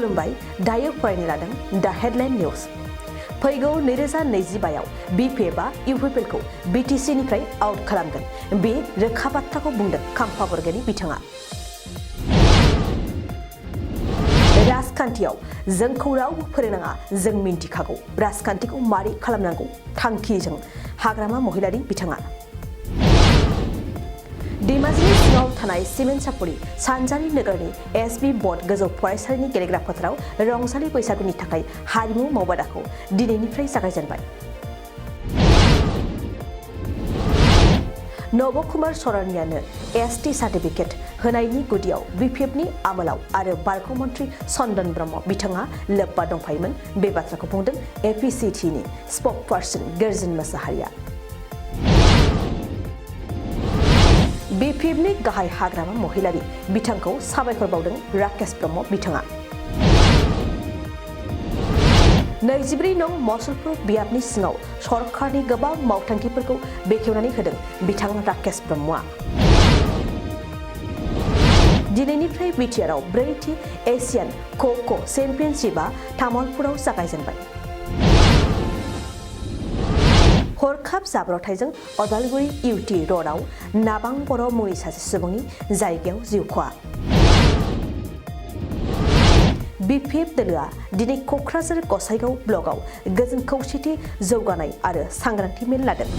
खुलुमबाय दायो फरायनो लादों दा हेडलाइन निउज फैगौ 2025आव बिपिएफआ इउपिपिएलखौ बिटिसिनिफ्राय आउट खालामगोन बे रोखा बाथ्राखौ बुंदों खाम्फा बरगयारि बिथाङा राजखान्थियाव जोंखौ रावबो फोरोंनाङा जों मिन्थिखागौ राजखान्थिखौ मारै खालामनांगौ थांखिजों हाग्रामा महिलारि बिथाङा धेमाजिनि सिङाव थानाय सिमेन्ट सापरि सानजारि नोगोरनि एसबि बर्ड गोजौ फरायसालिनि गेलेग्रा फोथाराव रंजालि बैसागुनि थाखाय हारिमु मावबादाखौ दिनैनिफ्राय जागायजेनबाय नब कुमार सरनियानो एसटी सार्टिफिकेट होनायनि गुदियाव बिपिएफनि आमोलाव आरो बारग' मन्त्रि चन्दन ब्रह्म बिथाङा लोब्बा दंफायोमोन बे बाथ्राखौ बुंदों एपिसिटिनि स्पकपार्सन गेरजिन मोसाहारिया बिपिएफनि गाहाय हाग्रामा महिलारि बिथांखौ साबायखर बावदों राकेश ब्रह्म बिथाङा 24 नं मसलपुर बियाबनि सिङाव सरकारनि गोबां मावथांखिफोरखौ बेखेवनानै होदों बिथां राकेश ब्रह्मआ दिनैनिफ्राय बिटिआरआव 4थि एशियान ख'ख' चेम्पियनशिपआ तामुलपुराव जागायजेनबाय हरखाब जाब्रबथायजों अदालगुरि इउटि र'डआव नाबां बर' मुंनि सासे सुबुंनि जायगायाव जिउ खहा बिपिएफ दोलोआ दिनै क'क्राझार गसाइगाव ब्लकआव गोजोन खौसेथि जौगानाय आरो सांग्रांथि मेल लादों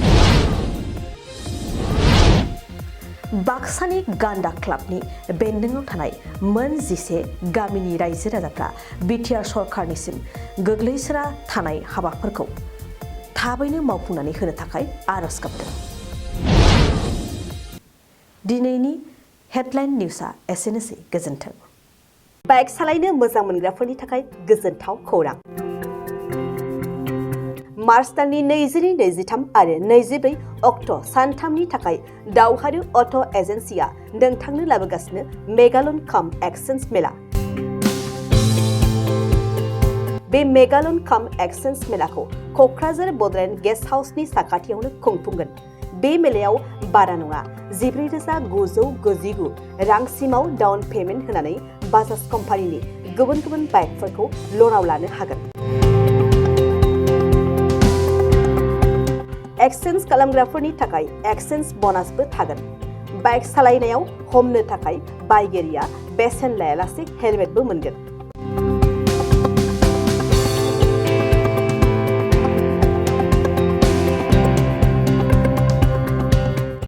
बाक्सानि गान्दा क्लाबनि बेन्दोङाव थानाय मोन 11 गामिनि रायजो राजाफ्रा बिटिआर सरकारनिसिम गोग्लैसोना थानाय हाबाफोरखौ थाबैनो मावफुंनानै होनो थाखाय आरज गाबदों दिनैनि हेडलाइन निउजआ एसेनोसै गोजोन्थों बाइक सालायनो मोजां मोनग्राफोरनि थाखाय गोजोनथाव खौरां मार्च दाननि 22-23 आरो 24 अक्ट' सानथामनि थाखाय दावहारु अट' एजेन्सिया नोंथांनो लाबोगासिनो मेगालन काम एक्सचेन्ज मेला बे मेगालन काम एक्सचेन्ज मेलाखौ क'क्राझार बड'लेण्ड गेस्ट हाउसनि साखाथियावनो खुंफुंगोन बे मेलायाव बारा नङा 14,999 रांसिमाव डाउन पेमेन्ट होनानै बाजाज कम्पानिनि गुबुन गुबुन बाइकफोरखौ ल'नाव लानो हागोन एक्सचेन्ज खालामग्राफोरनि थाखाय एक्सचेन्ज ब'नासबो थागोन बाइक सालायनायाव हमनो थाखाय बायगिरिया बेसेन लायालासे हेलमेटबो मोनगोन